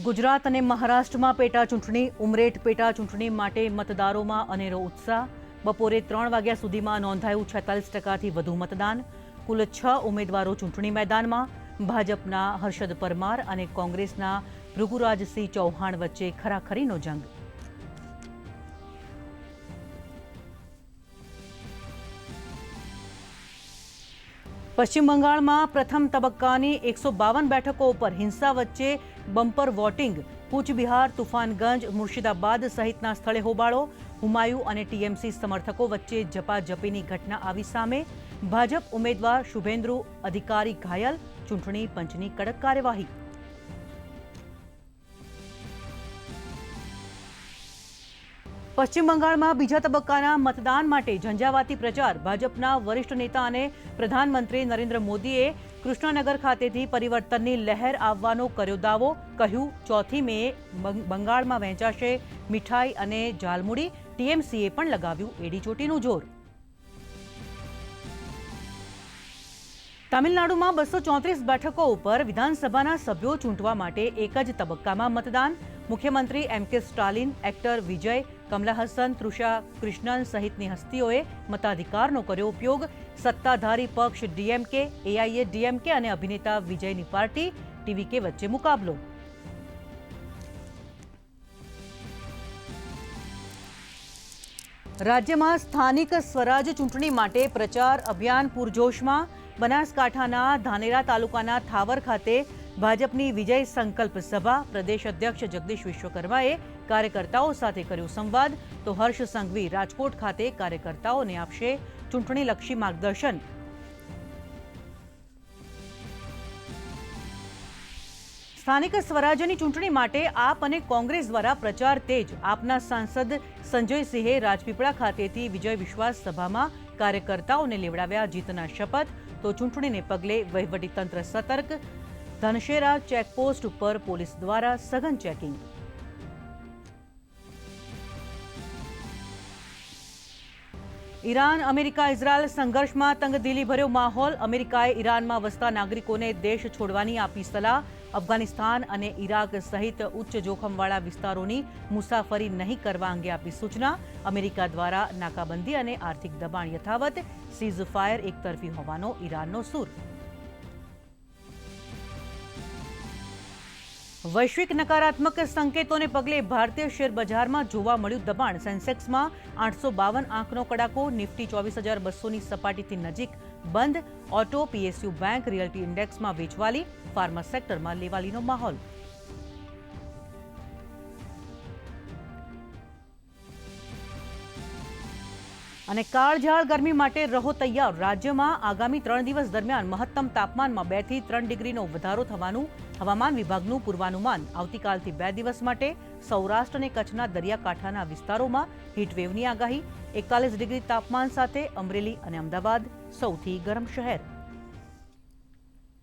ગુજરાત અને મહારાષ્ટ્રમાં પેટા ચૂંટણી ઉમરેઠ પેટા ચૂંટણી માટે મતદારોમાં અનેરો ઉત્સાહ। બપોરે 3 વાગ્યા સુધીમાં નોંધાયું 46%થી વધુ મતદાન। કુલ 6 ઉમેદવારો ચૂંટણી મેદાનમાં। ભાજપના હર્ષદ પરમાર અને કોંગ્રેસના ભૃગુરાજસિંહ ચૌહાણ વચ્ચે ખરાખરીનો જંગ। પશ્ચિમ બંગાળમાં પ્રથમ તબક્કાની 152 બેઠકો ઉપર હિંસા વચ્ચે બમ્પર વોટિંગ। કૂચબિહાર, તુફાનગંજ, મુર્શિદાબાદ સહિતના સ્થળે હોબાળો। હુમાયુ અને ટીએમસી સમર્થકો વચ્ચે ઝપાઝપીની ઘટના આવી સામે। ભાજપ ઉમેદવાર શુભેન્દુ અધિકારી ઘાયલ। ચૂંટણી પંચની કડક કાર્યવાહી। પશ્ચિમ બંગાળમાં બીજા તબક્કાના મતદાન માટે ઝંઝાવાતી પ્રચાર। ભાજપના વરિષ્ઠ નેતા અને પ્રધાનમંત્રી નરેન્દ્ર મોદીએ કૃષ્ણનગર ખાતેથી પરિવર્તનની લહેર આવવાનો કર્યો દાવો। કહ્યું, 4મી મેએ બંગાળમાં વહેંચાશે મીઠાઈ અને ઝાલમુડી। ટીએમસીએ પણ લગાવ્યું એડીચોટીનું જોર। તમિલનાડુમાં 234 બેઠકો ઉપર વિધાનસભાના સભ્યો ચૂંટવા માટે એક જ તબક્કામાં મતદાન। મુખ્યમંત્રી એમ.કે. સ્ટાલિન, એક્ટર વિજય, કમલા હસન, તૃષા કૃષ્ણન સહિતની હસ્તીઓએ મતાધિકારનો કર્યો ઉપયોગ। સત્તાધારી પક્ષ ડીએમકે, એઆઈએડીએમકે અને અભિનેતા વિજયની પાર્ટી ટીવીકે વચ્ચે મુકાબલો। રાજ્યમાં સ્થાનિક સ્વરાજ ચૂંટણી માટે પ્રચાર અભિયાન પૂરજોશમાં। બનાસકાંઠાના ધાનેરા તાલુકાના થાવર ખાતે ભાજપની વિજય સંકલ્પ સભા। પ્રદેશ અધ્યક્ષ જગદીશ વિશ્વકર્માએ કાર્યકર્તાઓ સાથે કર્યો સંવાદ, તો હર્ષ સંઘવી રાજકોટ ખાતે કાર્યકર્તાઓને આપશે ચૂંટણીલક્ષી માર્ગદર્શન। સ્થાનિક સ્વરાજ્યની ચૂંટણી માટે આપ અને કોંગ્રેસ દ્વારા પ્રચાર તેજ। આપના સાંસદ સંજયસિંહે રાજપીપળા ખાતેથી વિજય વિશ્વાસ સભામાં કાર્યકર્તાઓને લેવડાવ્યા જીતના શપથ, તો ચૂંટણીને પગલે વહીવટીતંત્ર સતર્ક। ધનશેરા ચેકપોસ્ટ ઉપર પોલીસ દ્વારા સઘન ચેકિંગ। ઈરાન અમેરિકા ઇઝરાયલ સંઘર્ષમાં તંગદિલીભર્યો માહોલ। અમેરિકાએ ઈરાનમાં વસતા નાગરિકોને દેશ છોડવાની આપી સલાહ। અફઘાનિસ્તાન અને ઈરાક સહિત ઉચ્ચ જોખમવાળા વિસ્તારોની મુસાફરી નહીં કરવા અંગે આપી સૂચના। અમેરિકા દ્વારા નાકાબંધી અને આર્થિક દબાણ યથાવત। સીઝ ફાયર એકતરફી હોવાનો ઈરાનનો સૂર। વૈશ્વિક નકારાત્મક સંકેતોને પગલે ભારતીય શેરબજારમાં જોવા મળ્યું દબાણ। સેન્સેક્સમાં 852 આંકનો કડાકો। નિફ્ટી 24,200ની સપાટીથી નજીક બંધ। ઓટો, પીએસયુ બેંક, રિયલ્ટી ઇન્ડેક્સમાં વેચવાલી। ફાર્મા સેક્ટરમાં લેવાલીનો માહોલ। અને કાળઝાળ ગરમી માટે રહો તૈયાર। રાજ્યમાં આગામી 3 દિવસ દરમિયાન મહત્તમ તાપમાનમાં 2 થી 3 ડિગ્રીનો વધારો થવાનું હવામાન વિભાગનું પૂર્વાનુમાન। આવતીકાલથી 2 દિવસ માટે સૌરાષ્ટ્ર અને કચ્છના દરિયાકાંઠાના વિસ્તારોમાં હીટવેવની આગાહી। 41 ડિગ્રી તાપમાન સાથે અમરેલી અને અમદાવાદ સૌથી ગરમ શહેર।